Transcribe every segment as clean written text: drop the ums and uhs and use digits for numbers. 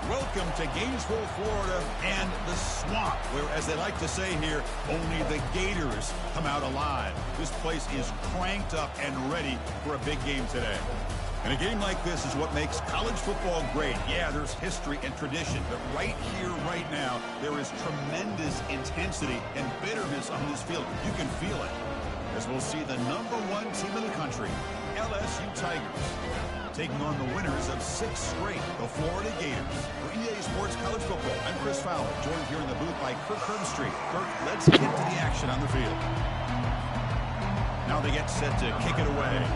Welcome to Gainesville, Florida, and the swamp, where, as they like to say here, only the Gators come out alive. This place is cranked up and ready for a big game today. And a game like this is what makes college football great. Yeah, there's history and tradition, but right here, right now, there is tremendous intensity and bitterness on this field. You can feel it, as we'll see the #1 team in the country, LSU Tigers, taking on the winners of 6 straight, the Florida Gators. For EA Sports College Football, I'm Chris Fowler, joined here in the booth by Kirk Herbstreit. Kirk, let's get to the action on the field. Now they get set to kick it away.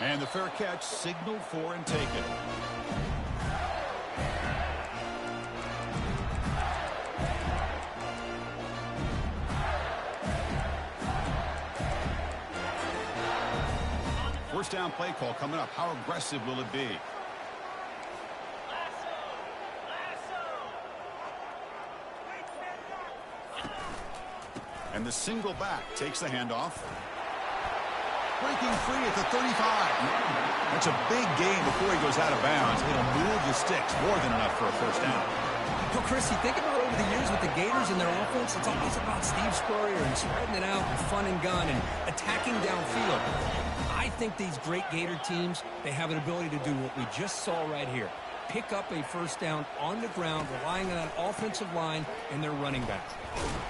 And the fair catch signaled for and taken. First down play call coming up. How aggressive will it be? And the single back takes the handoff. Breaking free at the 35. That's a big gain before he goes out of bounds. It'll move the sticks, more than enough for a first down. Well, Chris, you think about over the years with the Gators and their offense, it's always about Steve Spurrier and spreading it out and fun and gun and attacking downfield. I think these great Gator teams, they have an ability to do what we just saw right here. Pick up a first down on the ground, relying on that offensive line and their running back.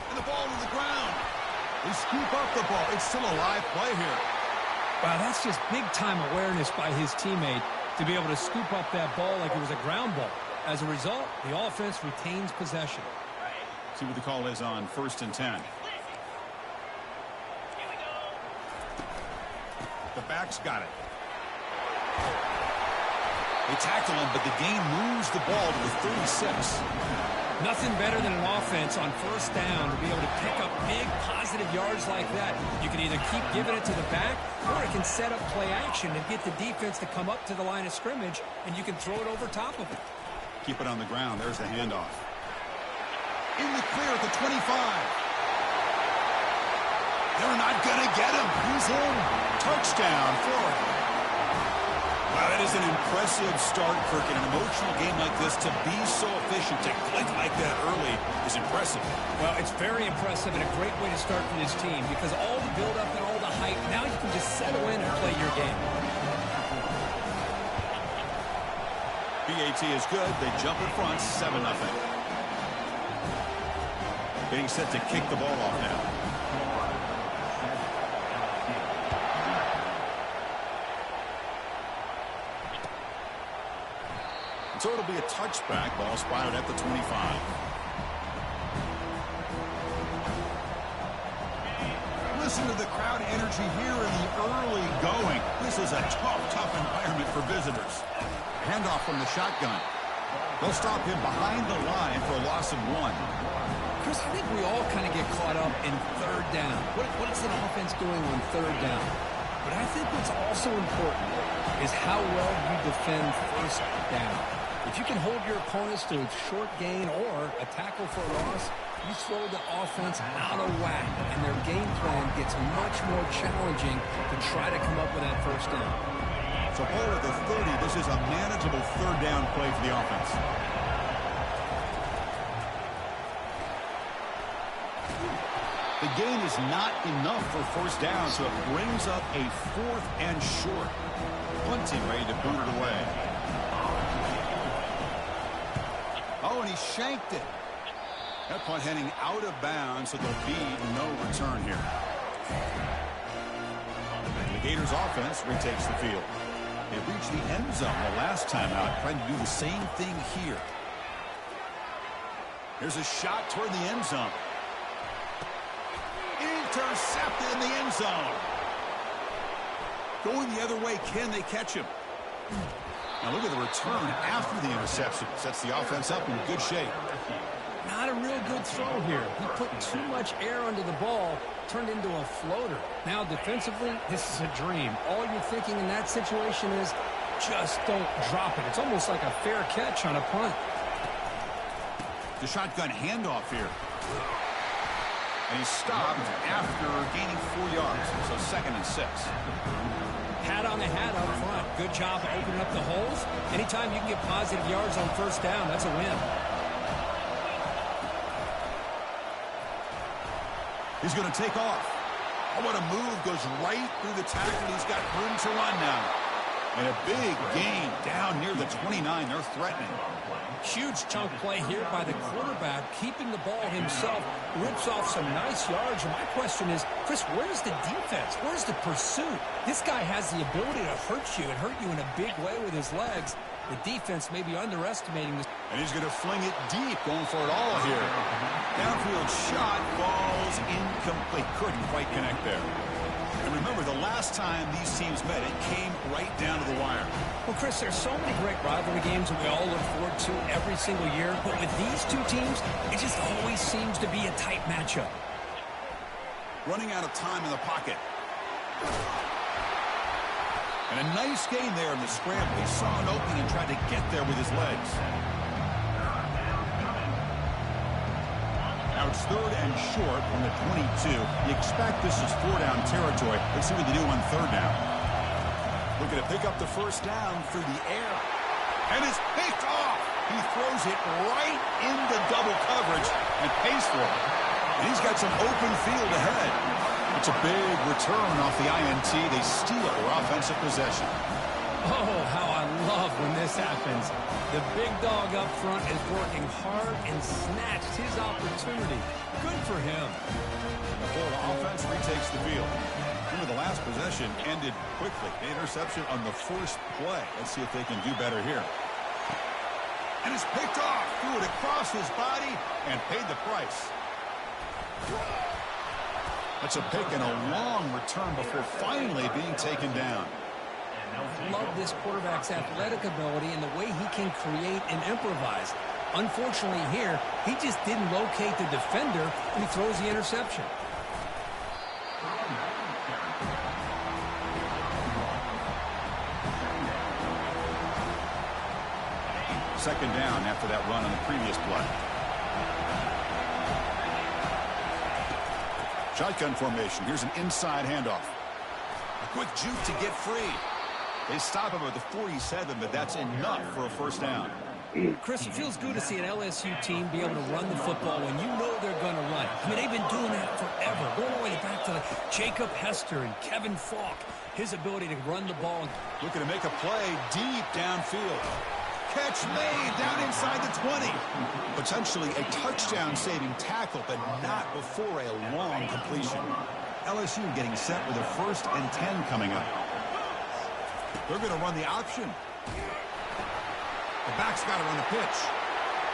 And the ball to the ground. They scoop up the ball. It's still a live play here. Wow, that's just big-time awareness by his teammate to be able to scoop up that ball like it was a ground ball. As a result, the offense retains possession. See what the call is on 1st and 10. The back's got it. They tackle him, but the gain moves the ball to the 36. Nothing better than an offense on first down to be able to pick up big positive yards like that. You can either keep giving it to the back, or it can set up play action and get the defense to come up to the line of scrimmage, and you can throw it over top of it. Keep it on the ground. There's the handoff. In the clear at the 25. They're not going to get him. He's in. Touchdown, Florida. Wow, that is an impressive start, Kirk. In an emotional game like this, to be so efficient, to click like that early is impressive. Well, it's very impressive and a great way to start for this team because all the build-up and all the hype, now you can just settle in and play your game. PAT is good. They jump in front, 7-0. Getting set to kick the ball off now. So it'll be a touchback. Ball spotted at the 25. Listen to the crowd energy here in the early going. This is a tough environment for visitors. Handoff from the shotgun. They'll stop him behind the line for a loss of 1. Chris, I think we all kind of get caught up in third down. What is an offense doing on third down? But I think what's also important is how well you defend first down. If you can hold your opponents to a short gain or a tackle for a loss, you throw the offense out of whack, and their game plan gets much more challenging to try to come up with that first down. So ball at the 30, this is a manageable third down play for the offense. The gain is not enough for first down, so it brings up a 4th and short. Punting ready to boot it away. Oh, and he shanked it. That punt heading out of bounds, so there'll be no return here. The Gators offense retakes the field. They reached the end zone the last time out, trying to do the same thing here. Here's a shot toward the end zone. Intercepted in the end zone. Going the other way, can they catch him? Now look at the return after the interception. Sets the offense up in good shape. Not a real good throw here. He put too much air under the ball, turned into a floater. Now defensively, this is a dream. All you're thinking in that situation is just don't drop it. It's almost like a fair catch on a punt. The shotgun handoff here. And he's stopped after gaining 4 yards. So 2nd and 6. Hat on the hat up front. Good job of opening up the holes. Anytime you can get positive yards on first down, that's a win. He's going to take off. Oh, what a move. Goes right through the tackle. He's got room to run now. And a big gain down near the 29. They're threatening. Huge chunk play here by the quarterback, keeping the ball himself, rips off some nice yards. And my question is, Chris, where's the defense? Where's the pursuit? This guy has the ability to hurt you and hurt you in a big way with his legs. The defense may be underestimating this. And he's going to fling it deep, going for it all here. Downfield shot falls incomplete. Couldn't quite connect there. And remember, the last time these teams met, it came right down to the wire. Well, Chris, there's so many great rivalry games that we all look forward to every single year. But with these two teams, it just always seems to be a tight matchup. Running out of time in the pocket. And a nice gain there in the scramble. He saw an opening and tried to get there with his legs. Now it's 3rd and short from the 22. You expect this is 4-down territory. Let's see what they do on 3rd down. Looking to pick up the first down through the air. And it's picked off. He throws it right into double coverage and pays for it. And he's got some open field ahead. It's a big return off the INT. They steal their offensive possession. Oh, how I love when this happens. The big dog up front is working hard and snatched his opportunity. Good for him. The Florida offense retakes the field. Remember, the last possession ended quickly. The interception on the first play. Let's see if they can do better here. And it's picked off. Threw it across his body and paid the price. That's a pick and a long return before finally being taken down. I love this quarterback's athletic ability and the way he can create and improvise. Unfortunately here, he just didn't locate the defender and he throws the interception. Second down after that run on the previous play. Shotgun formation. Here's an inside handoff. A quick juke to get free. They stop him at the 47, but that's enough for a first down. Chris, it feels good to see an LSU team be able to run the football when you know they're going to run. I mean, they've been doing that forever. Going all the way back to Jacob Hester and Kevin Falk. His ability to run the ball. Looking to make a play deep downfield. Catch made down inside the 20. Potentially a touchdown-saving tackle, but not before a long completion. LSU getting set with a 1st and 10 coming up. They're going to run the option. The back's got to run the pitch.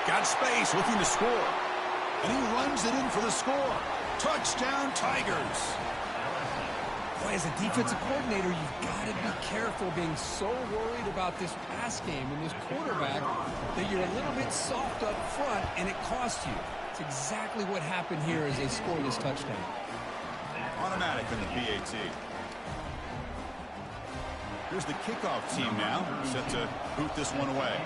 Got space, looking to score. And he runs it in for the score. Touchdown, Tigers. Boy, as a defensive coordinator, you've got to be careful being so worried about this pass game and this quarterback that you're a little bit soft up front and it costs you. It's exactly what happened here as they scored this touchdown. Automatic in the PAT. Here's the kickoff team now, set to boot this one away.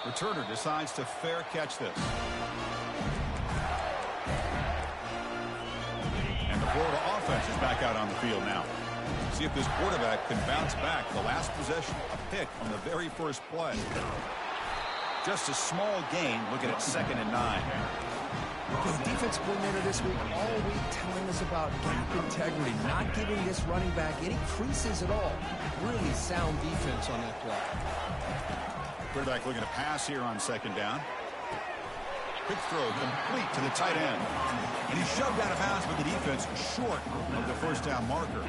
Returner decides to fair catch this. And the Florida offense is back out on the field now. See if this quarterback can bounce back. The last possession, a pick on the very first play. Just a small gain, looking at 2nd and 9. The defensive coordinator this week all week telling us about gap integrity, not giving this running back any creases at all. Really sound defense on that play. Quarterback looking to pass here on 2nd down. Quick throw complete to the tight end. And he's shoved out of bounds with the defense short of the first down marker.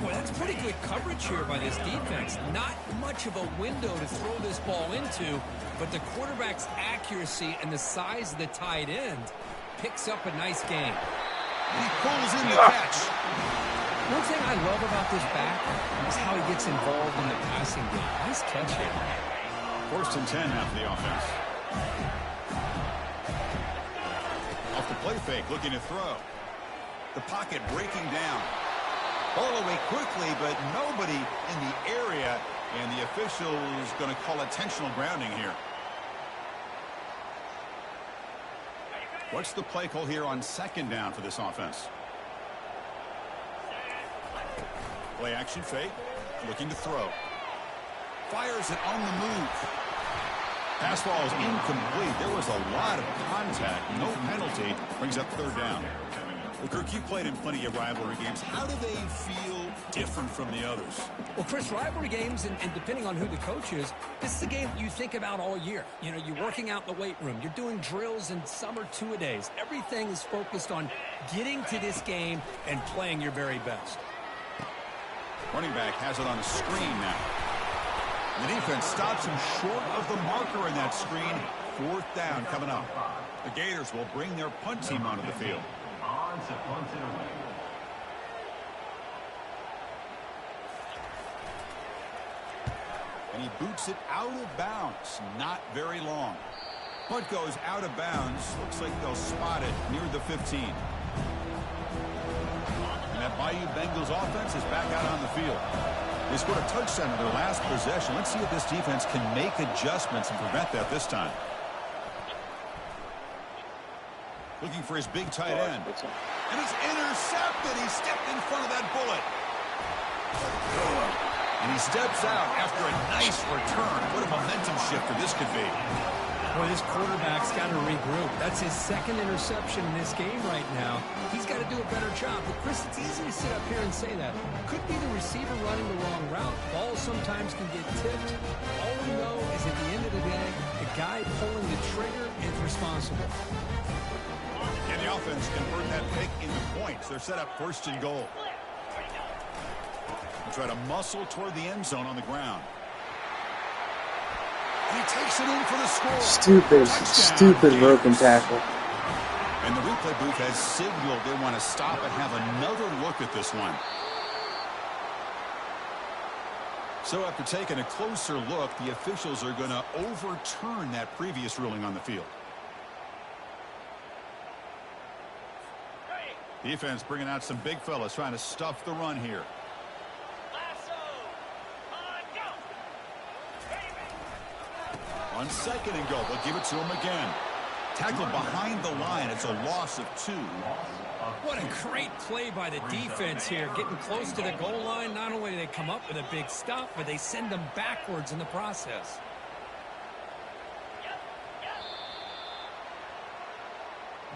Boy, that's pretty good coverage here by this defense. Not much of a window to throw this ball into, but the quarterback's accuracy and the size of the tight end picks up a nice gain. He pulls in the catch. One thing I love about this back is how he gets involved in the passing game. Nice catch here. 1st and 10 after the offense. Off the play fake, looking to throw. The pocket breaking down. Ball away quickly, but nobody in the area, and the official is going to call intentional grounding here. What's the play call here on second down for this offense? Play action fake. Looking to throw. Fires it on the move. Pass ball is incomplete. There was a lot of contact. No penalty. Brings up third down. Well, Kirk, you played in plenty of rivalry games. How do they feel different from the others? Well, Chris, rivalry games, and depending on who the coach is, this is a game you think about all year. You know, you're working out in the weight room. You're doing drills and summer two-a-days. Everything is focused on getting to this game and playing your very best. Running back has it on a screen now. The defense stops him short of the marker in that screen. Fourth down coming up. The Gators will bring their punt team onto the field. And he boots it out of bounds. Not very long. Punt goes out of bounds. Looks like they'll spot it near the 15. And that Bayou Bengals offense is back out on the field. They scored a touchdown in their last possession. Let's see if this defense can make adjustments and prevent that this time. Looking for his big tight end. And it's intercepted. He stepped in front of that bullet. And he steps out after a nice return. What a momentum shifter this could be. Boy, this quarterback's got to regroup. That's his second interception in this game right now. He's got to do a better job. But, Chris, it's easy to sit up here and say that. Could be the receiver running the wrong route. Balls sometimes can get tipped. All we know is at the end of the day, the guy pulling the trigger is responsible. And the offense convert that pick into points. They're set up first and goal. They try to muscle toward the end zone on the ground. And he takes it in for the score. Stupid broken tackle. And the replay booth has signaled they want to stop and have another look at this one. So after taking a closer look, the officials are going to overturn that previous ruling on the field. Defense bringing out some big fellas trying to stuff the run here. On second and goal, they'll give it to him again. Tackled behind the line. It's a loss of 2. What a great play by the defense here. Getting close to the goal line. Not only do they come up with a big stop, but they send them backwards in the process.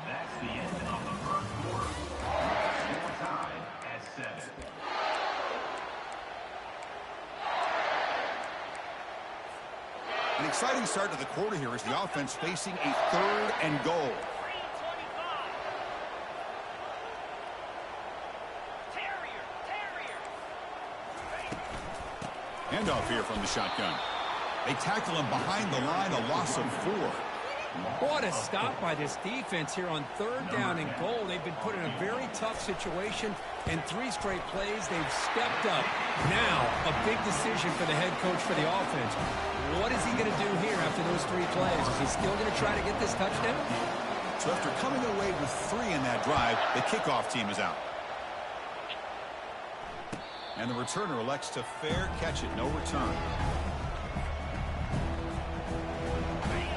That's the end of the first quarter. Score tied at 7. An exciting start to the quarter here as the offense facing a third and goal. Handoff here from the shotgun. They tackle him behind the line, a loss of 4. What a stop by this defense here on third down and goal. They've been put in a very tough situation. In 3 straight plays, they've stepped up. Now, a big decision for the head coach for the offense. What is he going to do here after those 3 plays? Is he still going to try to get this touchdown? So after coming away with 3 in that drive, the kickoff team is out. And the returner elects to fair catch it, no return.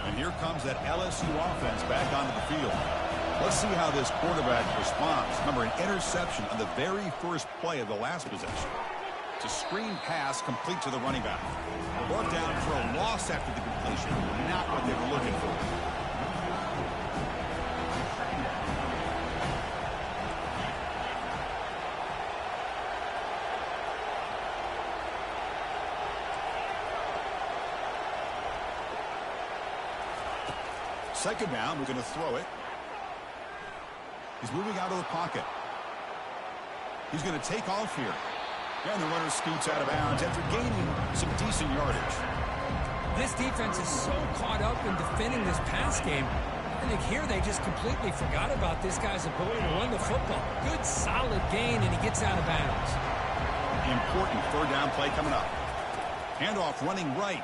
And here comes that LSU offense back onto the field. Let's see how this quarterback responds. Remember, an interception on the very first play of the last possession. It's a screen pass complete to the running back. Brought down for a loss after the completion. Not what they were looking for. Second down, we're going to throw it. He's moving out of the pocket. He's going to take off here. And the runner scoots out of bounds after gaining some decent yardage. This defense is so caught up in defending this pass game. I think here they just completely forgot about this guy's ability to run the football. Good, solid gain, and he gets out of bounds. Important third down play coming up. Handoff running right.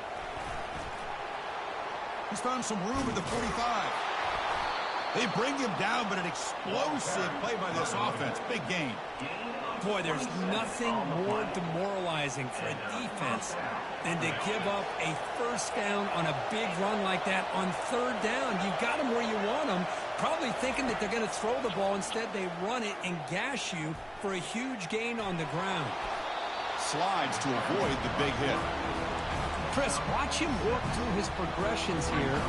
He's found some room at the 45. They bring him down, but an explosive play by this offense. Big gain. Boy, there's nothing more demoralizing for a defense than to give up a first down on a big run like that on third down. You got them where you want them, probably thinking that they're going to throw the ball. Instead, they run it and gash you for a huge gain on the ground. Slides to avoid the big hit. Chris, watch him work through his progressions here.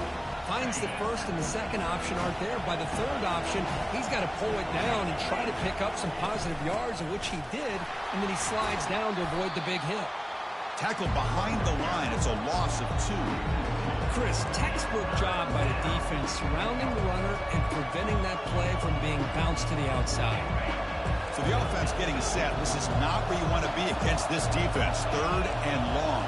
Finds the first and the second option aren't there. By the third option, he's got to pull it down and try to pick up some positive yards, of which he did, and then he slides down to avoid the big hit. Tackled behind the line. It's a loss of 2. Chris, textbook job by the defense surrounding the runner and preventing that play from being bounced to the outside. So the offense getting set. This is not where you want to be against this defense. Third and long.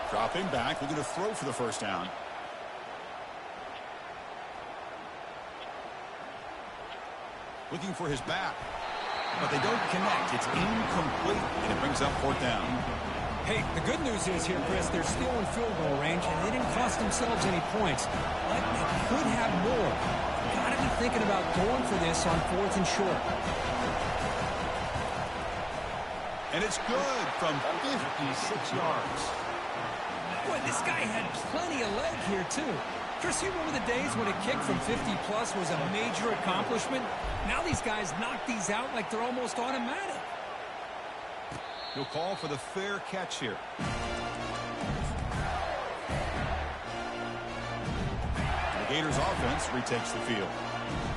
Dropping back, we're going to throw for the first down. Looking for his back, but they don't connect. It's incomplete, and it brings up fourth down. Hey, the good news is here, Chris, they're still in field goal range, and they didn't cost themselves any points. But they could have more. Got to be thinking about going for this on 4th and short. And it's good from 56 yards. Boy, this guy had plenty of leg here, too. Chris, you remember the days when a kick from 50-plus was a major accomplishment? Now these guys knock these out like they're almost automatic. He'll call for the fair catch here. The Gators offense retakes the field.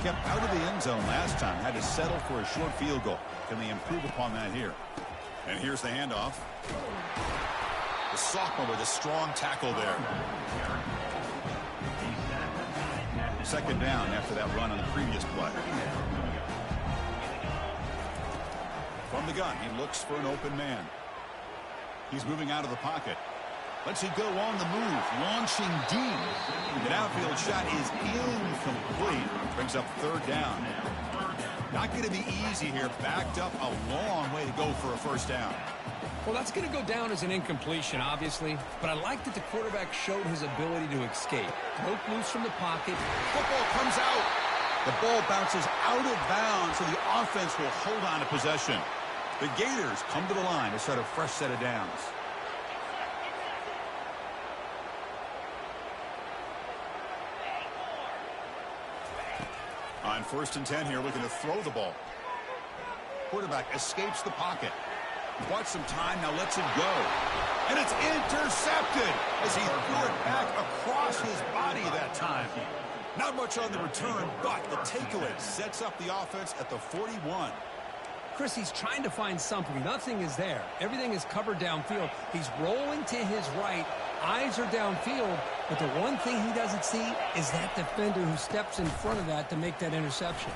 Kept out of the end zone last time. Had to settle for a short field goal. Can they improve upon that here? And here's the handoff. The sophomore with a strong tackle there. Second down after that run on the previous play. From the gun, he looks for an open man. He's moving out of the pocket. Let's it go on the move, launching deep. The downfield shot is incomplete. Brings up third down. Not going to be easy here. Backed up a long way to go for a first down. Well, that's going to go down as an incompletion, obviously. But I like that the quarterback showed his ability to escape. Broke loose from the pocket. Football comes out. The ball bounces out of bounds, so the offense will hold on to possession. The Gators come to the line to start a fresh set of downs. On 1st and 10 here, looking to throw the ball. Quarterback escapes the pocket. Bought some time, now lets it go. And it's intercepted as he threw it back across his body that time. Not much on the return, but the takeaway sets up the offense at the 41. Chris, he's trying to find something. Nothing is there. Everything is covered downfield. He's rolling to his right. Eyes are downfield. But the one thing he doesn't see is that defender who steps in front of that to make that interception.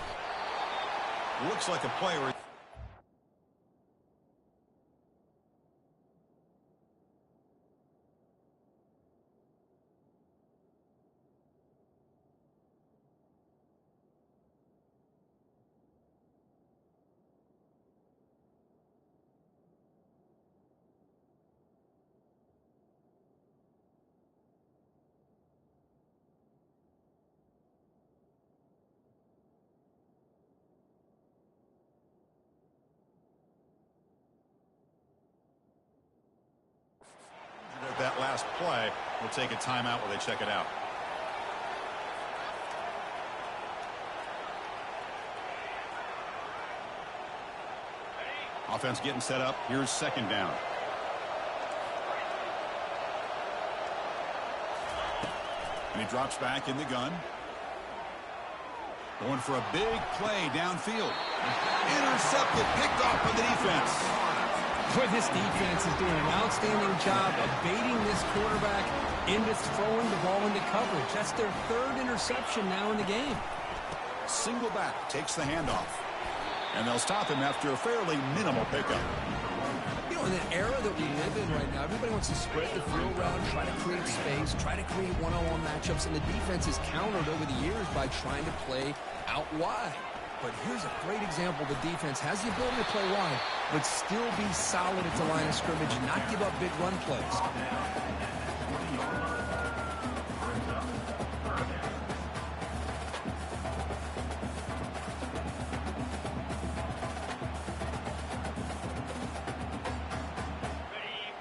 Looks like a play where that last play will take a timeout while they check it out. Offense getting set up. Here's second down. And he drops back in the gun. Going for a big play downfield. Intercepted, picked off by the defense. Boy, this defense is doing an outstanding job of baiting this quarterback into throwing the ball into coverage. That's their 3rd interception now in the game. Single back takes the handoff. And they'll stop him after a fairly minimal pickup. You know, know, in the era that we live in right now, everybody wants to spread the field around, try to create space, try to create one-on-one matchups, and the defense is countered over the years by trying to play out wide. But here's a great example. The defense has the ability to play wide, but still be solid at the line of scrimmage and not give up big run plays.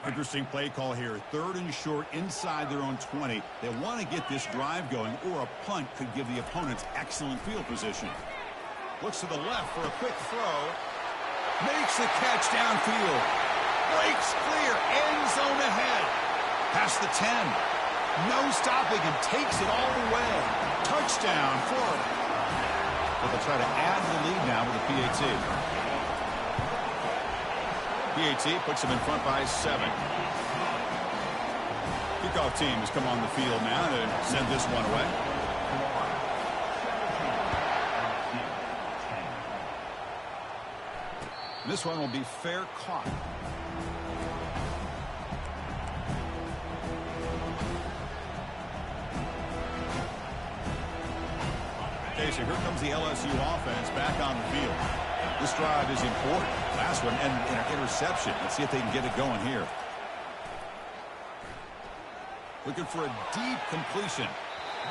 Interesting play call here. 3rd and short inside their own 20. They want to get this drive going, or a punt could give the opponents excellent field position. Looks to the left for a quick throw. Makes the catch downfield. Breaks clear. End zone ahead. Past the 10. No stopping him. Takes it all the way. Touchdown, Florida. But they'll try to add to the lead now with a PAT. PAT puts them in front by 7. Kickoff team has come on the field now to send this one away. This one will be fair caught. Okay, so here comes the LSU offense back on the field. This drive is important. Last one and an interception. Let's see if they can get it going here. Looking for a deep completion.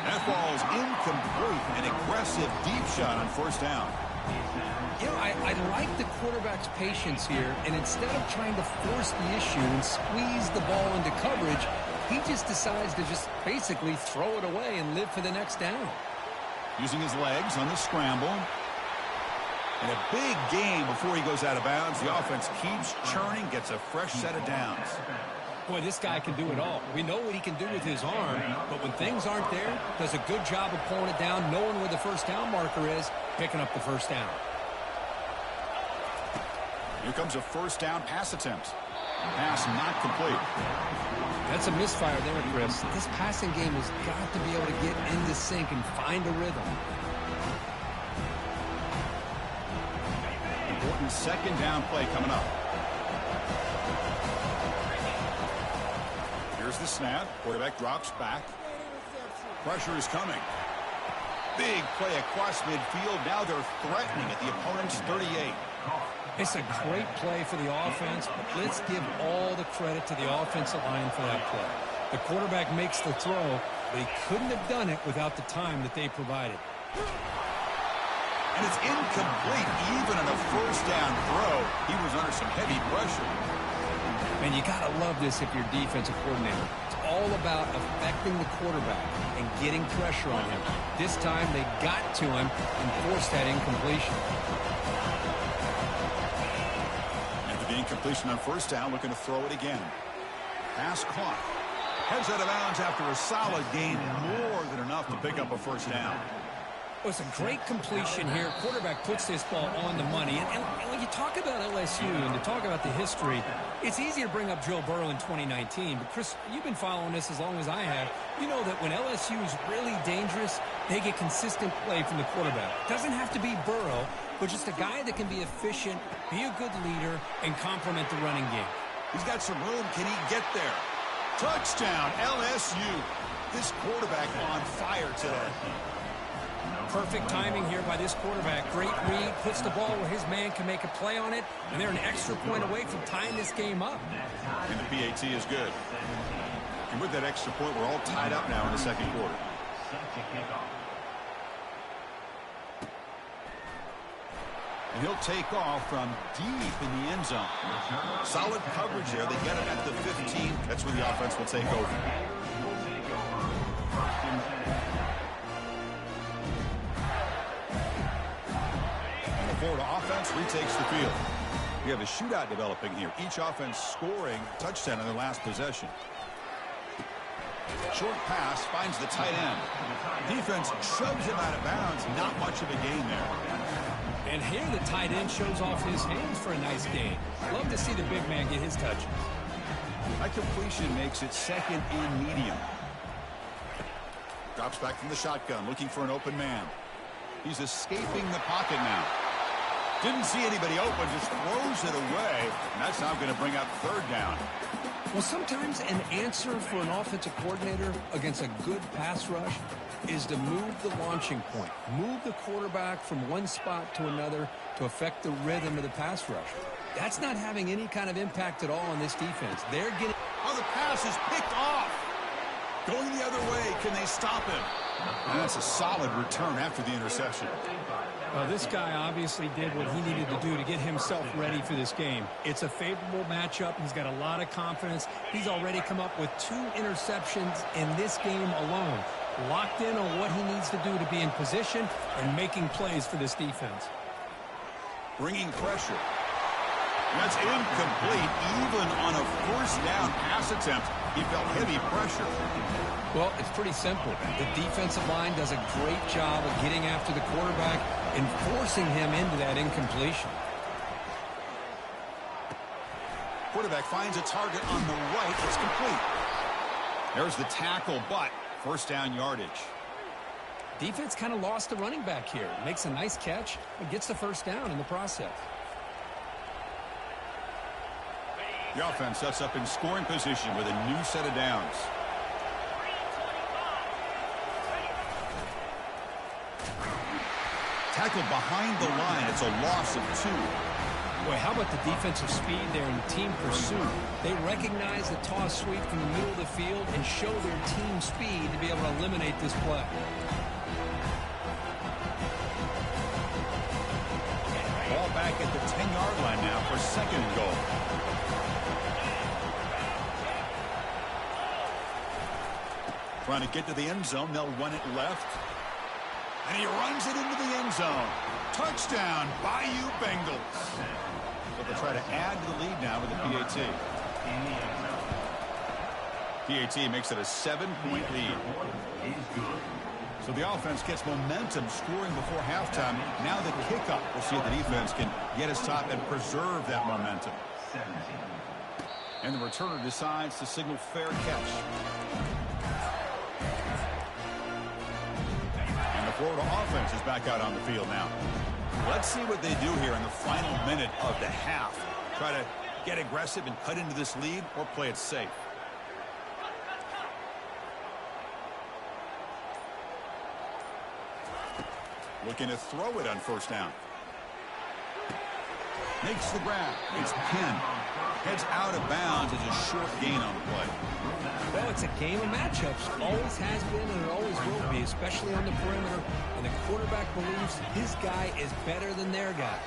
That ball is incomplete. An aggressive deep shot on 1st down. You know, I like the quarterback's patience here, and instead of trying to force the issue and squeeze the ball into coverage, he just decides to just basically throw it away and live for the next down. Using his legs on the scramble. And a big game before he goes out of bounds. The offense keeps churning, gets a fresh set of downs. Boy, this guy can do it all. We know what he can do with his arm, but when things aren't there, does a good job of pulling it down, knowing where the 1st down marker is, picking up the 1st down. Here comes a 1st down pass attempt. Pass not complete. That's a misfire there, Chris. This passing game has got to be able to get into sync and find a rhythm. Important 2nd down play coming up. Here's the snap. Quarterback drops back. Pressure is coming. Big play across midfield. Now they're threatening at the opponent's 38. It's a great play for the offense, but let's give all the credit to the offensive line for that play. The quarterback makes the throw, but he couldn't have done it without the time that they provided. And it's incomplete even on a 1st down throw. He was under some heavy pressure. And you got to love this if you're defensive coordinator. It's all about affecting the quarterback and getting pressure on him. This time they got to him and forced that incompletion. After the incompletion on 1st down, looking to throw it again. Pass caught. Heads out of bounds after a solid gain, more than enough to pick up a 1st down. Well, it's a great completion here. Quarterback puts this ball on the money. And when you talk about LSU and to talk about the history, it's easy to bring up Joe Burrow in 2019. But, Chris, you've been following this as long as I have. You know that when LSU is really dangerous, they get consistent play from the quarterback. Doesn't have to be Burrow, but just a guy that can be efficient, be a good leader, and complement the running game. He's got some room. Can he get there? Touchdown, LSU. This quarterback on fire today. Perfect timing here by this quarterback. Great read, puts the ball where his man can make a play on it, and they're an extra point away from tying this game up. And the PAT is good. And with that extra point, we're all tied up now in the 2nd quarter. And he'll take off from deep in the end zone. Solid coverage there. They get it at the 15. That's where the offense will take over. Florida offense retakes the field. We have a shootout developing here. Each offense scoring a touchdown in their last possession. Short pass finds the tight end. Defense shoves him out of bounds. Not much of a gain there. And here the tight end shows off his hands for a nice gain. Love to see the big man get his touches. That completion makes it 2nd and medium. Drops back from the shotgun, looking for an open man. He's escaping the pocket now. Didn't see anybody open, just throws it away. And that's now going to bring up third down. Well, sometimes an answer for an offensive coordinator against a good pass rush is to move the launching point, move the quarterback from one spot to another to affect the rhythm of the pass rush. That's not having any kind of impact at all on this defense. They're getting... Oh, the pass is picked off. Going the other way. Can they stop him? And that's a solid return after the interception. This guy obviously did what he needed to do to get himself ready for this game. It's a favorable matchup. He's got a lot of confidence. He's already come up with 2 interceptions in this game alone. Locked in on what he needs to do to be in position and making plays for this defense. Bringing pressure. That's incomplete. Even on a first down pass attempt, he felt heavy pressure. Well, it's pretty simple. The defensive line does a great job of getting after the quarterback and forcing him into that incompletion. Quarterback finds a target on the right. It's complete. There's the tackle, but first down yardage. Defense kind of lost the running back here. Makes a nice catch and gets the first down in the process. The offense sets up in scoring position with a new set of downs. Tackle behind the line. It's a loss of 2. Boy, how about the defensive speed there in the team pursuit? They recognize the toss sweep from the middle of the field and show their team speed to be able to eliminate this play. Ball back at the 10-yard line now for second and goal. Trying to get to the end zone. They'll run it left. And he runs it into the end zone. Touchdown, Bayou Bengals. But they'll try to add to the lead now with the PAT. PAT makes it a 7-point lead. So the offense gets momentum scoring before halftime. Now the kickoff. We'll see if the defense can get his top and preserve that momentum. And the returner decides to signal fair catch. Florida offense is back out on the field now. Let's see what they do here in the final minute of the half. Try to get aggressive and cut into this lead or play it safe. Looking to throw it on first down. Makes the grab. It's pinned. Heads out of bounds. It's a short gain on the play. Well, it's a game of matchups. Always has been and it always will be, especially on the perimeter. And the quarterback believes his guy is better than their guy.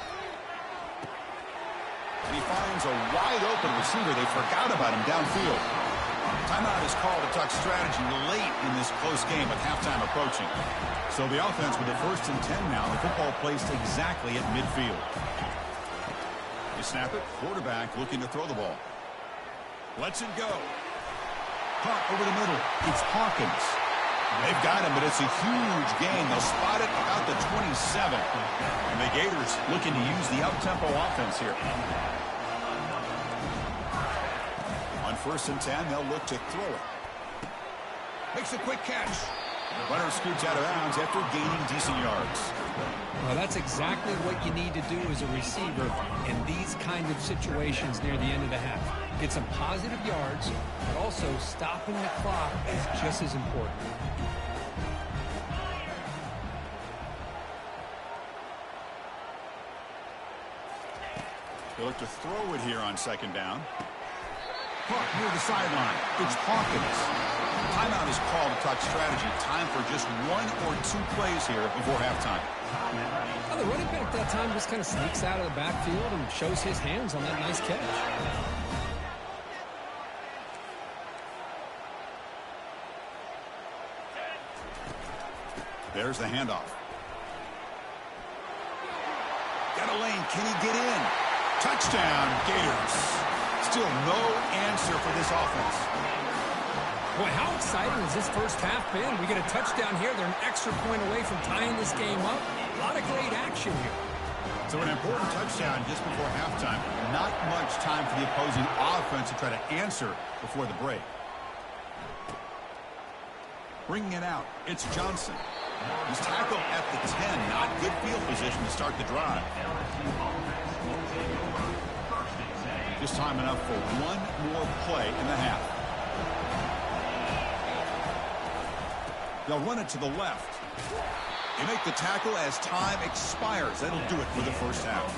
And he finds a wide-open receiver. They forgot about him downfield. Timeout is called to talk strategy late in this close game with halftime approaching. So the offense with the 1st and 10 now. The football placed exactly at midfield. They snap it. Quarterback looking to throw the ball. Lets it go. Caught over the middle. It's Hawkins. They've got him, but it's a huge gain. They'll spot it about the 27. And the Gators looking to use the up-tempo offense here. On 1st and 10, they'll look to throw it. Makes a quick catch. Runner scoots out of bounds after gaining decent yards. Well, that's exactly what you need to do as a receiver in these kind of situations near the end of the half. Get some positive yards, but also stopping the clock is just as important. They look to throw it here on 2nd down. Caught near the sideline. It's Hawkins. Timeout is called to talk strategy. Time for just 1 or 2 plays here before halftime. Well, the running back that time just kind of sneaks out of the backfield and shows his hands on that nice catch. There's the handoff. Got a lane. Can he get in? Touchdown, Gators. Still no answer for this offense. Boy, how exciting has this first half been? We get a touchdown here. They're an extra point away from tying this game up. A lot of great action here. So an important touchdown just before halftime. Not much time for the opposing offense to try to answer before the break. Bringing it out, it's Johnson. He's tackled at the 10. Not good field position to start the drive. Just time enough for one more play in the half. They'll run it to the left. They make the tackle as time expires. That'll do it for the first half.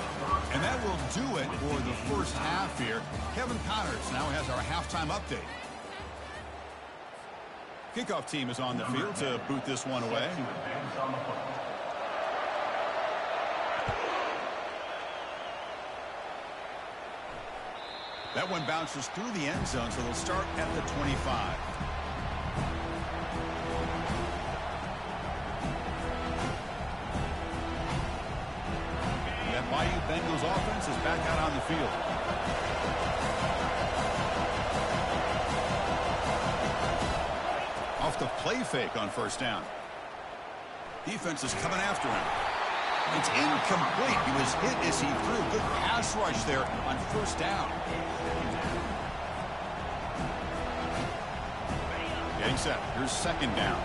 And that will do it for the first half here. Kevin Connors now has our halftime update. Kickoff team is on the field to boot this one away. That one bounces through the end zone, so they'll start at the 25. That Bayou Bengals offense is back out on the field. Off the play fake on first down. Defense is coming after him. It's incomplete. He was hit as he threw. Good pass rush there on first down. Getting set. Here's second down.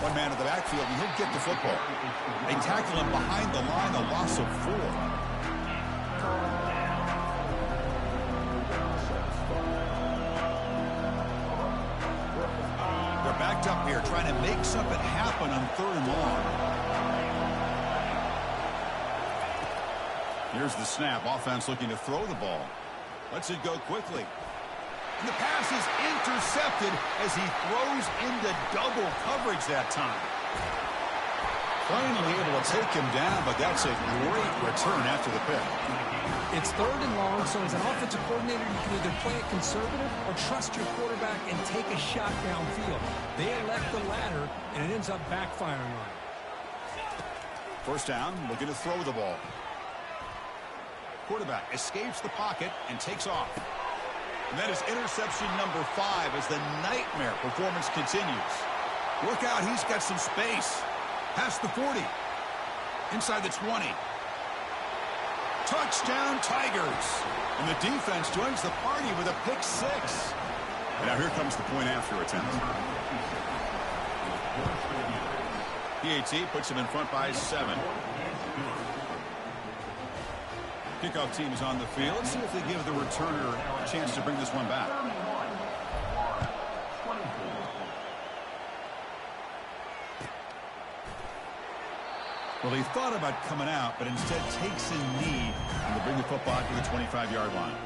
One man in the backfield, and he'll get the football. They tackle him behind the line, a loss of 4. Backed up here, trying to make something happen on 3rd and long. Here's the snap. Offense looking to throw the ball. Lets it go quickly. And the pass is intercepted as he throws into double coverage that time. Finally able to take him down, but that's a great return after the pick. It's 3rd and long, so as an offensive coordinator, you can either play it conservative or trust your quarterback and take a shot downfield. They elect the latter, and it ends up backfiring on them. First down, looking to throw the ball. Quarterback escapes the pocket and takes off. And that is interception number 5 as the nightmare performance continues. Look out, he's got some space. Past the 40. Inside the 20. Touchdown, Tigers. And the defense joins the party with a pick 6. And now here comes the point after attempt. PAT puts him in front by 7. Kickoff team is on the field. Let's see if they give the returner a chance to bring this one back. Well, he thought about coming out, but instead takes a knee and will bring the football to the 25-yard line.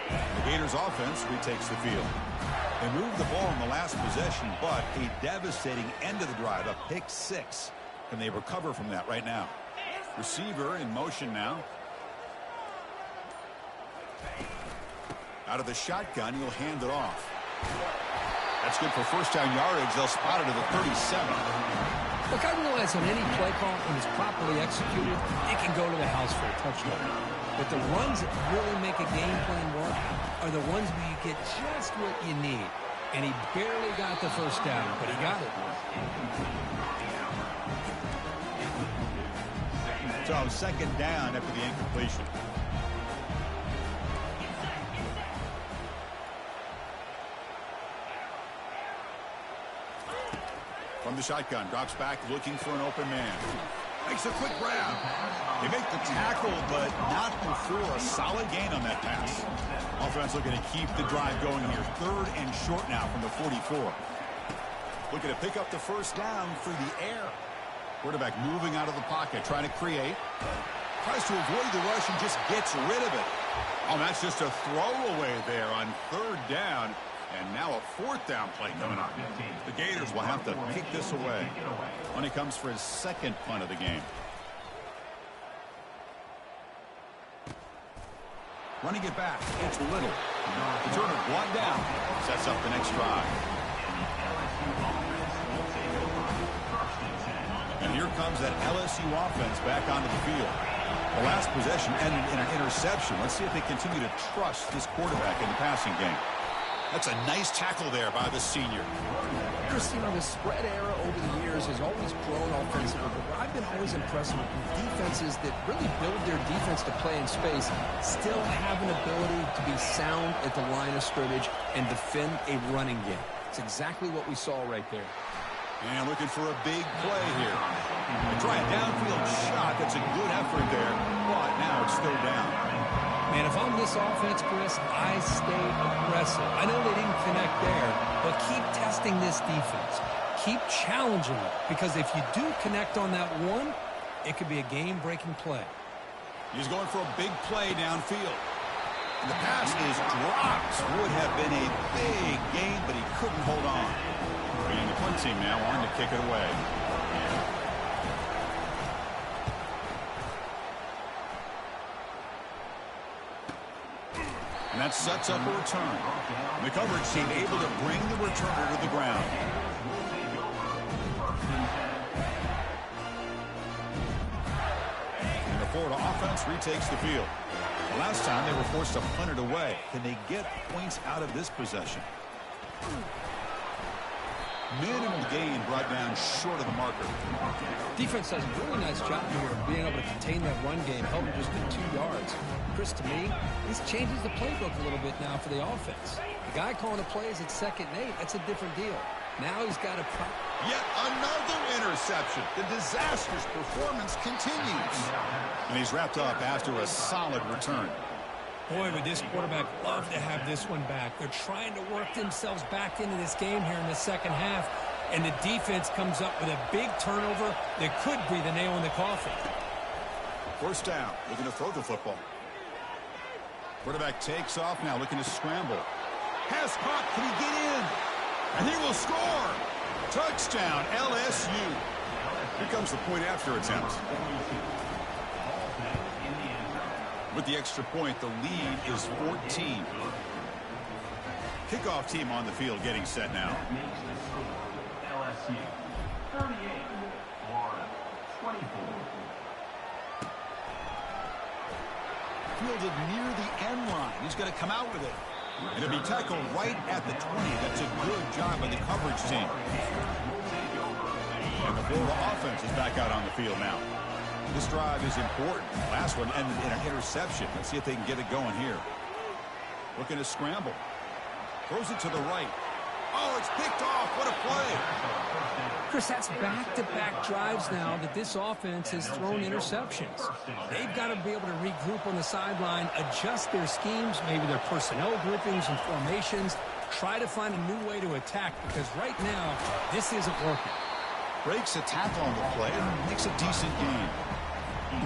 The Gators offense retakes the field. They moved the ball in the last possession, but a devastating end of the drive, a pick 6. Can they recover from that right now? Receiver in motion now. Out of the shotgun, he'll hand it off. That's good for first down yardage. They'll spot it at the 37. Look, I realize on any play call, when it's properly executed, it can go to the house for a touchdown. But the runs that really make a game plan work are the ones where you get just what you need. And he barely got the first down, but he got it. So second down after the incompletion. From the shotgun, drops back looking for an open man. Makes a quick grab. They make the tackle, but not before a solid gain on that pass. Offense looking to keep the drive going here. 3rd and short now from the 44. Looking to pick up the first down through the air. Quarterback moving out of the pocket, trying to create. Tries to avoid the rush and just gets rid of it. Oh, that's just a throwaway there on 3rd down. And now a 4th down play coming up. The Gators will have to kick this away when he comes for his 2nd punt of the game. Running it back, it's Little. Returner one down. Sets up the next drive. And here comes that LSU offense back onto the field. The last possession ended in an interception. Let's see if they continue to trust this quarterback in the passing game. That's a nice tackle there by the senior. Chris, you know, the spread era over the years has always grown offensively, but what I've been always impressed with defenses that really build their defense to play in space still have an ability to be sound at the line of scrimmage and defend a running game. It's exactly what we saw right there. And looking for a big play here. Try a downfield shot. That's a good effort there, but now it's still down. Man, if I'm this offense, Chris, I stay aggressive. I know they didn't connect there, but keep testing this defense. Keep challenging it, because if you do connect on that one, it could be a game-breaking play. He's going for a big play downfield. And the pass is dropped. Would have been a big gain, but he couldn't hold on. And the punt team now on to kick it away. And that sets up a return. The coverage team able to bring the returner to the ground. And the Florida offense retakes the field. Last time they were forced to punt it away. Can they get points out of this possession? Minimal gain brought down short of the marker. Defense does a really nice job here of being able to contain that run game, helping just at 2 yards. Chris, to me, this changes the playbook a little bit now for the offense. The guy calling the plays at 2nd and 8, that's a different deal. Now he's got a... Yet another interception. The disastrous performance continues. And he's wrapped up after a solid return. Boy, would this quarterback love to have this one back. They're trying to work themselves back into this game here in the second half, and the defense comes up with a big turnover that could be the nail in the coffin. First down, looking to throw the football. Quarterback takes off now, looking to scramble. Pass caught, can he get in? And he will score! Touchdown, LSU. Here comes the point after attempt. With the extra point, the lead is 14. Kickoff team on the field getting set now. LSU 38, Florida 24. Fielded near the end line. He's going to come out with it. And it'll be tackled right at the 20. That's a good job by the coverage team. And the Florida offense is back out on the field now. This drive is important. Last one ended in an interception. Let's see if they can get it going here. Looking to scramble. Throws it to the right. Oh, it's picked off. What a play. Chris, that's back-to-back drives now that this offense has thrown interceptions. They've got to be able to regroup on the sideline, adjust their schemes, maybe their personnel groupings and formations, try to find a new way to attack, because right now, this isn't working. Breaks a tackle on the play and makes a decent gain.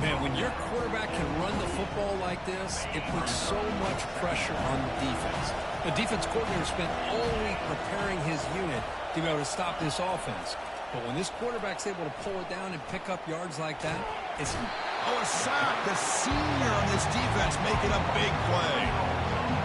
Man, when your quarterback can run the football like this, it puts so much pressure on the defense. The defense coordinator spent all week preparing his unit to be able to stop this offense. But when this quarterback's able to pull it down and pick up yards like that, it's... Oh, a sack. The senior on this defense making a big play.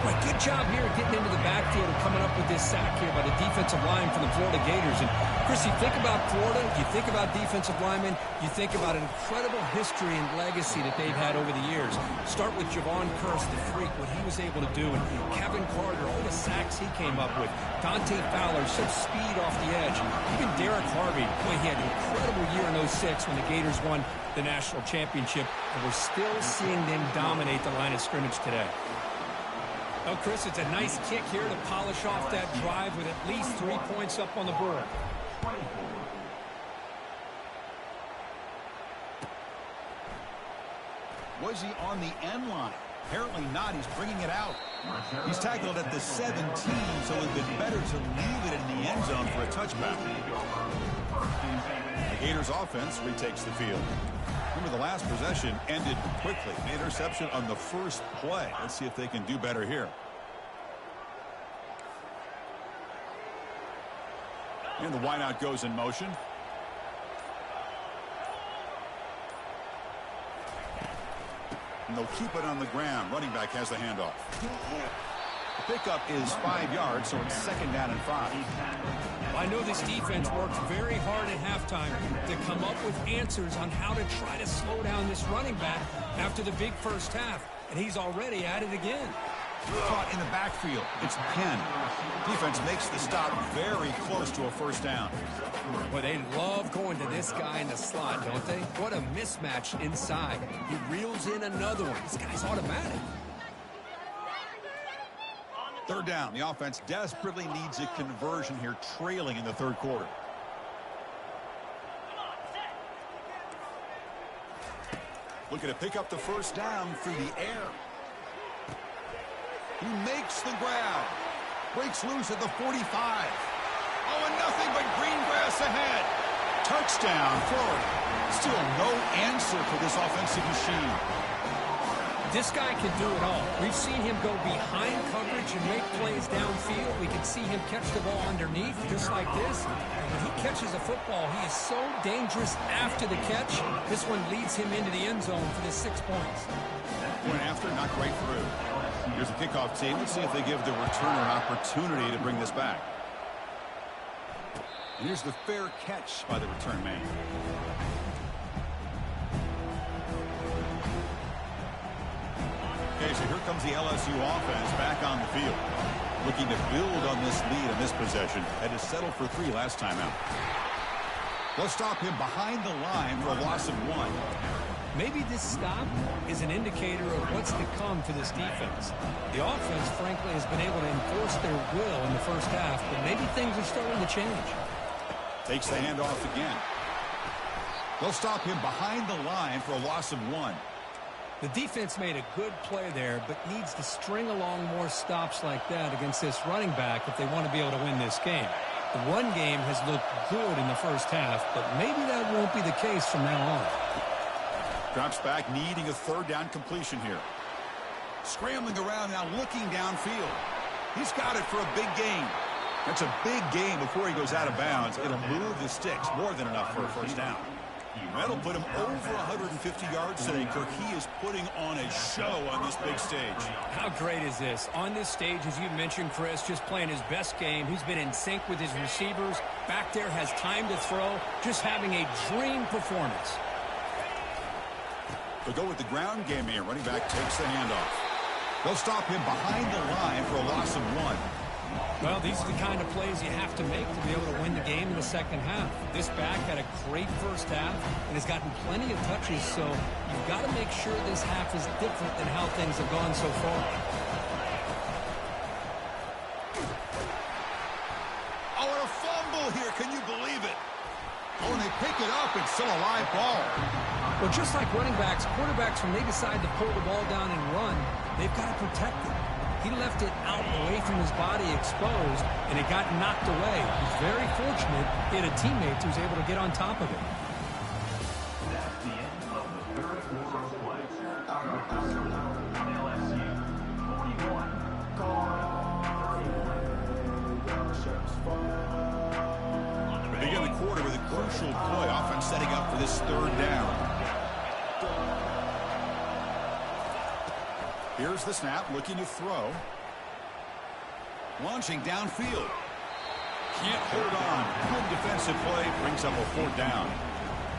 Well, good job here getting into the backfield and coming up with this sack here by the defensive line from the Florida Gators. And, Chris, you think about Florida, you think about defensive linemen, you think about an incredible history and legacy that they've had over the years. Start with Javon Curse, the freak, what he was able to do, and Kevin Carter, all the sacks he came up with. Dante Fowler, some speed off the edge. Even Derek Harvey, boy, he had an incredible year in 06 when the Gators won the national championship, and we're still seeing them dominate the line of scrimmage today. Oh, Chris, it's a nice kick here to polish off that drive with at least 3 points up on the board. Was he on the end line? Apparently not. He's bringing it out. He's tackled at the 17, so it would have been better to leave it in the end zone for a touchback. The Gators offense retakes the field. Remember, the last possession ended quickly. An interception on the first play. Let's see if they can do better here. And the wideout goes in motion. And they'll keep it on the ground. Running back has the handoff. The pickup is 5 yards, so it's 2nd down and 5. I know this defense worked very hard at halftime to come up with answers on how to try to slow down this running back after the big first half, and he's already at it again. Caught in the backfield. It's Penn. Defense makes the stop very close to a first down. Well, they love going to this guy in the slot, don't they? What a mismatch inside. He reels in another one. This guy's automatic. Third down. The offense desperately needs a conversion here, trailing in the third quarter. Looking to pick up the first down through the air. He makes the grab. Breaks loose at the 45. Oh, and nothing but green grass ahead. Touchdown, Florida. Still no answer for this offensive machine. This guy can do it all. We've seen him go behind coverage and make plays downfield. We can see him catch the ball underneath, just like this. And when he catches a football, he is so dangerous after the catch. This one leads him into the end zone for the 6 points. Point after, not quite through. Here's the kickoff team. Let's see if they give the returner an opportunity to bring this back. And here's the fair catch by the return man. Okay, so here comes the LSU offense back on the field. Looking to build on this lead in this possession. Had to settle for 3 last time out. They'll stop him behind the line for a loss of 1. Maybe this stop is an indicator of what's to come for this defense. The offense, frankly, has been able to enforce their will in the first half, but maybe things are starting to change. Takes the handoff again. They'll stop him behind the line for a loss of 1. The defense made a good play there, but needs to string along more stops like that against this running back if they want to be able to win this game. The run game has looked good in the first half, but maybe that won't be the case from now on. Drops back, needing a third down completion here. Scrambling around now, looking downfield. He's got it for a big gain. That's a big gain before he goes out of bounds. It'll move the sticks, more than enough for a first down. That'll put him over 150 yards today, Kirk. He is putting on a show on this big stage. How great is this? On this stage, as you mentioned, Chris, just playing his best game. He's been in sync with his receivers. Back there, has time to throw. Just having a dream performance. They'll go with the ground game here. Running back takes the handoff. They'll stop him behind the line for a loss of 1. Well, these are the kind of plays you have to make to be able to win the game in the second half. This back had a great first half and has gotten plenty of touches, so you've got to make sure this half is different than how things have gone so far. Oh, and a fumble here. Can you believe it? Oh, and they pick it up. It's still a live ball. Well, just like running backs, quarterbacks, when they decide to pull the ball down and run, they've got to protect it. He left it out away from his body exposed, and it got knocked away. He's very fortunate he had a teammate who was able to get on top of it. That's the end of the third quarter of play. LSU 41, We begin the quarter with a crucial play. Offense setting up for this third down. Here's the snap, looking to throw. Launching downfield. Can't hold on. Good defensive play. Brings up a fourth down.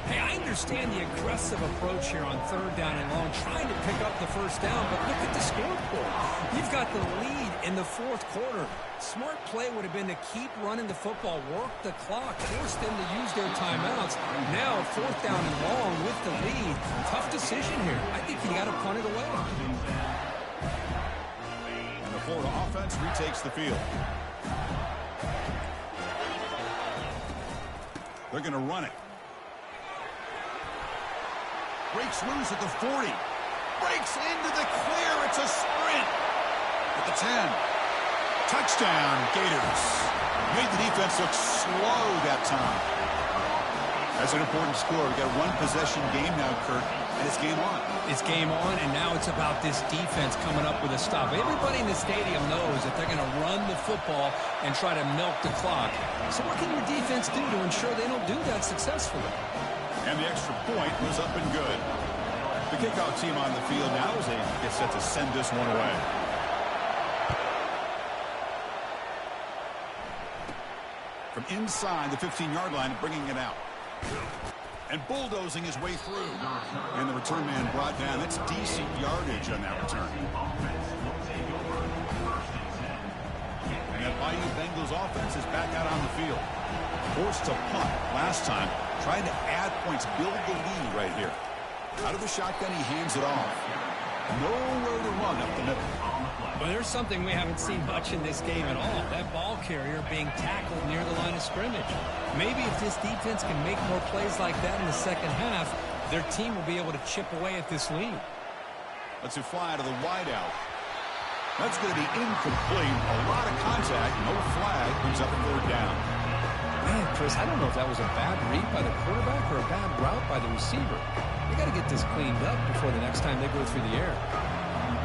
Hey, I understand the aggressive approach here on third down and long, trying to pick up the first down, but look at the scoreboard. You've got the lead in the fourth quarter. Smart play would have been to keep running the football, work the clock, force them to use their timeouts. Now, fourth down and long with the lead. Tough decision here. I think you got to punt it away. And the Florida offense retakes the field. They're going to run it. Breaks loose at the 40. Breaks into the clear. It's a sprint. At the 10. Touchdown, Gators. Made the defense look slow that time. That's an important score. We've got a one-possession game now, Kirk, and it's game on. It's game on, and now it's about this defense coming up with a stop. Everybody in the stadium knows that they're going to run the football and try to milk the clock. So what can your defense do to ensure they don't do that successfully? And the extra point was up and good. The kickoff team on the field now as they get set to send this one away. From inside the 15-yard line, bringing it out. And bulldozing his way through. And the return man brought down. That's decent yardage on that return. Bayou Bengals offense is back out on the field. Forced to punt last time. Trying to add points, build the lead right here. Out of the shotgun, he hands it off. Nowhere to run up the middle. Well, there's something we haven't seen much in this game at all. That ball carrier being tackled near the line of scrimmage. Maybe if this defense can make more plays like that in the second half, their team will be able to chip away at this lead. Let's it fly to the wideout. That's going to be incomplete. A lot of contact. No flag. Brings up a third down. Man, Chris, I don't know if that was a bad read by the quarterback or a bad route by the receiver. They got to get this cleaned up before the next time they go through the air.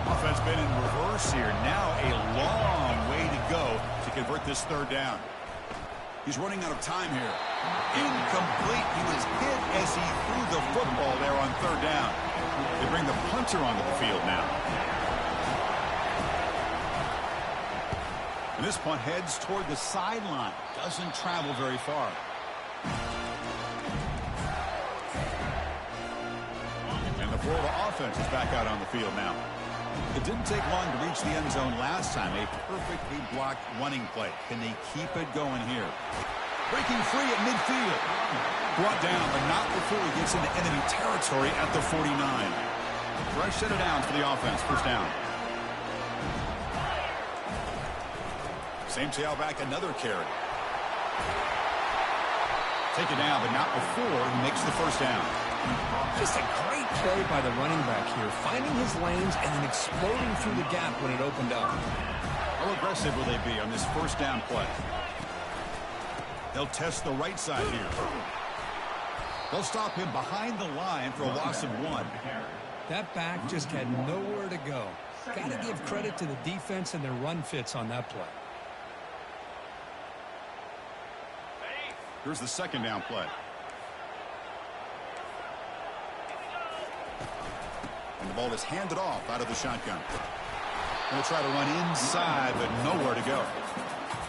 Offense been in reverse here. Now a long way to go to convert this third down. He's running out of time here. Incomplete. He was hit as he threw the football there on third down. They bring the punter onto the field now. And this punt heads toward the sideline. Doesn't travel very far. And the Florida offense is back out on the field now. It didn't take long to reach the end zone last time. A perfectly blocked running play. Can they keep it going here? Breaking free at midfield. Brought down, but not before he gets into enemy territory at the 49. Fresh set of downs for the offense. First down. Same tailback, another carry. Take it down, but not before he makes the first down. Just a great play by the running back here, finding his lanes and then exploding through the gap when it opened up. How aggressive will they be on this first down play? They'll test the right side here. They'll stop him behind the line for a loss of 1. That back just had nowhere to go. Got to give credit to the defense and their run fits on that play. Here's the second down play. And the ball is handed off out of the shotgun. They'll try to run inside, but nowhere to go.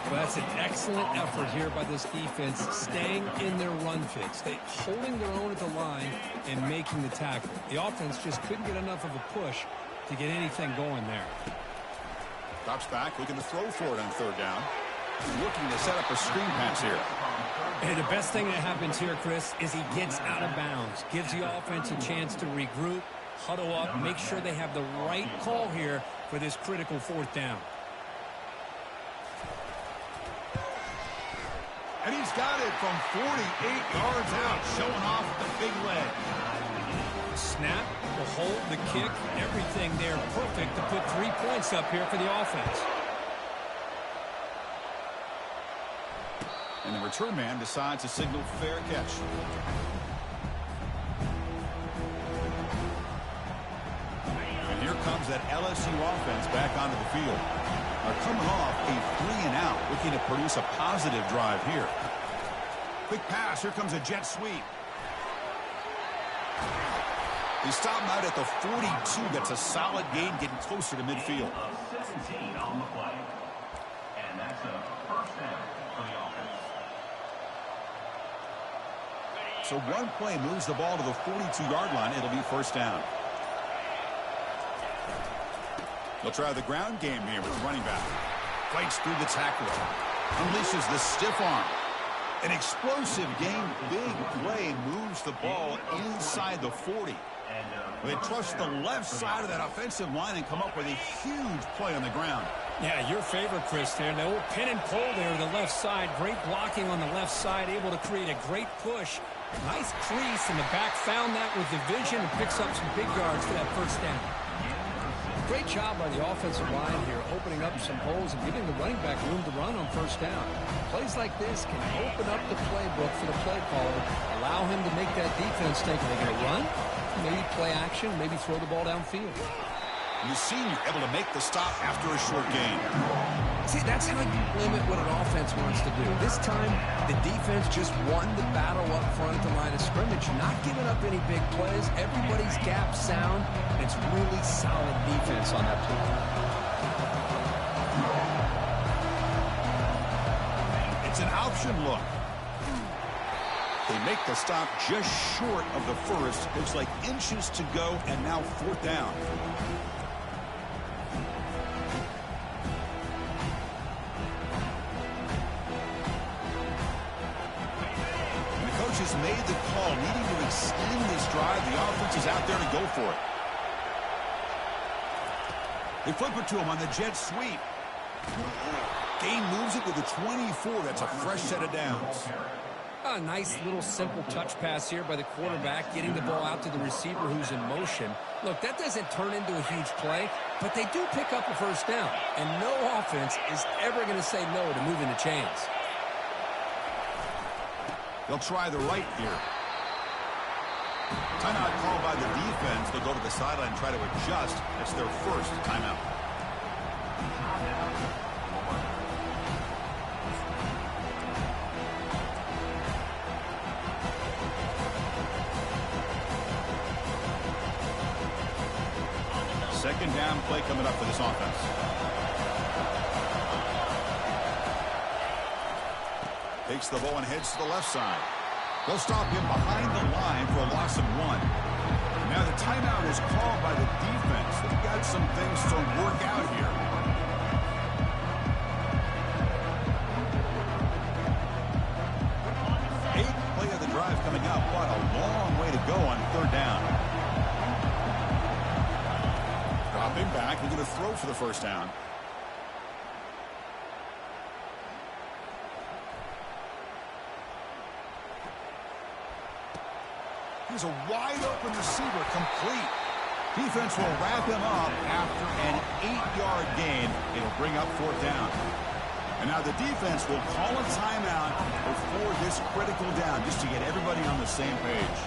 Well, that's an excellent effort here by this defense, staying in their run fits. They holding their own at the line and making the tackle. The offense just couldn't get enough of a push to get anything going there. Drops back, looking to throw for it on third down. Looking to set up a screen pass here. And the best thing that happens here, Chris, is he gets out of bounds. Gives the offense a chance to regroup, huddle up, make sure they have the right call here for this critical fourth down. And he's got it from 48 yards out, showing off the big leg. Snap, the hold, the kick, everything there perfect to put 3 points up here for the offense. And the return man decides to signal fair catch. And here comes that LSU offense back onto the field. They're coming off a 3-and-out, looking to produce a positive drive here. Quick pass. Here comes a jet sweep. They stop him out at the 42. That's a solid gain, getting closer to midfield. 17 on the play. And that's a first down for the offense. So one play moves the ball to the 42-yard line. It'll be first down. They'll try the ground game here with the running back. Fights through the tackler. Unleashes the stiff arm. An explosive game, big play, moves the ball inside the 40. They trust the left side of that offensive line and come up with a huge play on the ground. Yeah, your favorite, Chris, there. The old pin and pull there to the left side. Great blocking on the left side, able to create a great push. Nice crease, and the back found that with the vision and picks up some big yards for that first down. Great job by the offensive line here, opening up some holes and giving the running back room to run on first down. Plays like this can open up the playbook for the play caller, allow him to make that defense think, are they going to run? Maybe play action, maybe throw the ball downfield. And the senior able to make the stop after a short gain. See, that's how you limit what an offense wants to do. This time, the defense just won the battle up front at the line of scrimmage, not giving up any big plays. Everybody's gap sound, and it's really solid defense on that play. It's an option look. They make the stop just short of the first. Looks like inches to go, and now fourth down. coach has made the call, needing to extend this drive. The offense is out there to go for it. They flip it to him on the jet sweep. Gain moves it with a 24. That's a fresh set of downs. A nice little simple touch pass here by the quarterback, getting the ball out to the receiver who's in motion. Look, that doesn't turn into a huge play, but they do pick up a first down, and no offense is ever going to say no to moving the chains. They'll try the right here. Timeout called by the defense. They'll go to the sideline and try to adjust. It's their first timeout. Second down play coming up for this offense. Takes the ball and heads to the left side. They'll stop him behind the line for a loss of 1. Now the timeout is called by the defense. They've got some things to work out here. Eighth play of the drive coming up. What a long way to go on third down. Dropping back. We're going to throw for the first down. He's a wide-open receiver, complete. Defense will wrap him up after an 8-yard gain. It'll bring up fourth down. And now the defense will call a timeout before this critical down, just to get everybody on the same page.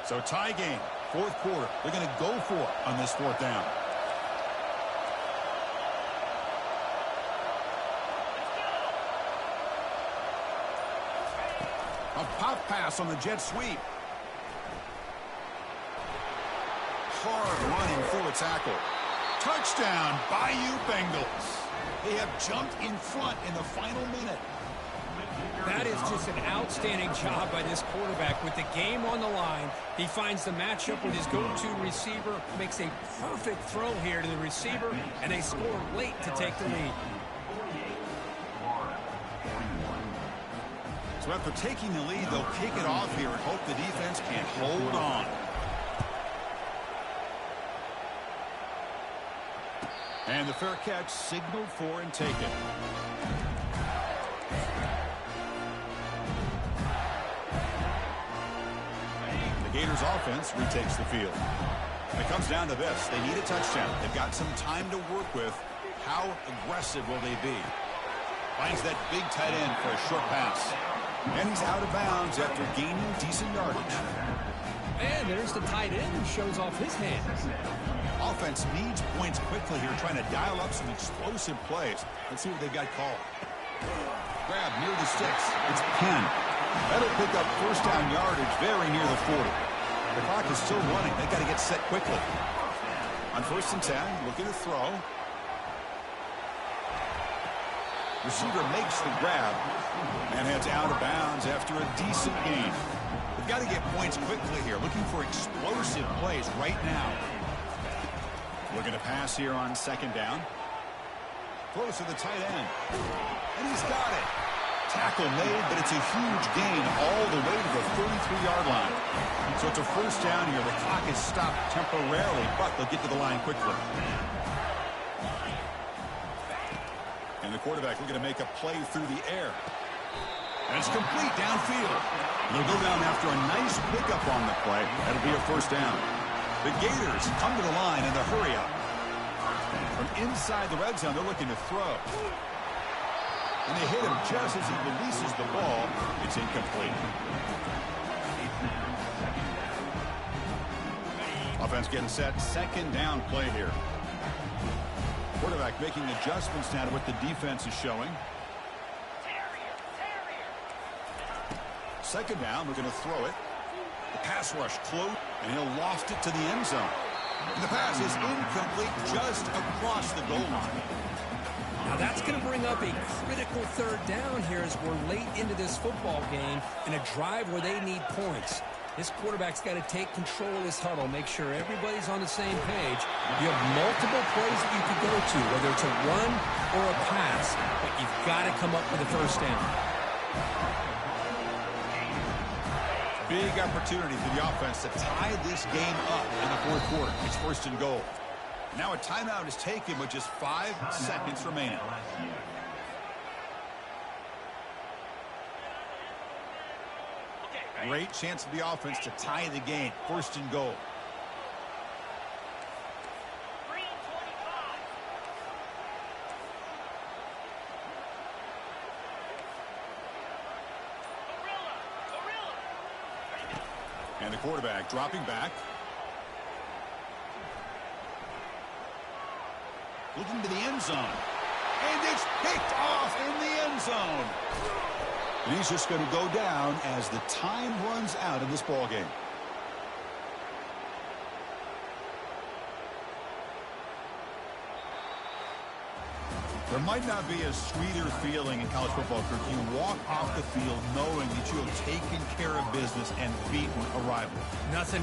So tie game. Fourth quarter. They're going to go for it on this fourth down. A pop pass on the jet sweep. Hard running through a tackle. Touchdown, Bayou Bengals. They have jumped in front in the final minute. That is just an outstanding job by this quarterback. With the game on the line, he finds the matchup with his go-to receiver, makes a perfect throw here to the receiver, and they score late to take the lead. So after taking the lead, they'll kick it off here and hope the defense can hold on. And the fair catch signaled for and taken. Gators offense retakes the field. When it comes down to this, they need a touchdown. They've got some time to work with. How aggressive will they be? Finds that big tight end for a short pass. And he's out of bounds after gaining decent yardage. And there's the tight end who shows off his hands. Offense needs points quickly here, trying to dial up some explosive plays. Let's see what they've got called. Grab near the sticks. It's Penn. That'll pick up first down yardage very near the 40. The clock is still running. They've got to get set quickly. On 1st and 10, looking to throw. Receiver makes the grab and heads out of bounds after a decent gain. They've got to get points quickly here, looking for explosive plays right now. Looking to pass here on 2nd down. Close to the tight end. And he's got it. Tackle made, but it's a huge gain all the way to the 33-yard line. So it's a first down here. The clock is stopped temporarily, but they'll get to the line quickly. And the quarterback looking to make a play through the air. And it's complete downfield. They'll go down after a nice pickup on the play. That'll be a first down. The Gators come to the line in the hurry up. From inside the red zone, they're looking to throw. And they hit him just as he releases the ball. It's incomplete. Offense getting set. 2nd down play here. Quarterback making adjustments now to what the defense is showing. 2nd down, we're going to throw it. The pass rush close, and he'll loft it to the end zone. And the pass is incomplete just across the goal line. Now that's going to bring up a critical 3rd down here as we're late into this football game in a drive where they need points. This quarterback's got to take control of this huddle, make sure everybody's on the same page. You have multiple plays that you could go to, whether it's a run or a pass, but you've got to come up with a first down. Big opportunity for the offense to tie this game up in the fourth quarter. It's first and goal. Now a timeout is taken with just 5 seconds remaining. Great chance for the offense to tie the game. First and goal. And the quarterback dropping back. Looking to the end zone. And it's picked off in the end zone. And he's just going to go down as the time runs out in this ballgame. There might not be a sweeter feeling in college football, Kirk. You walk off the field knowing that you have taken care of business and beaten a rival. Nothing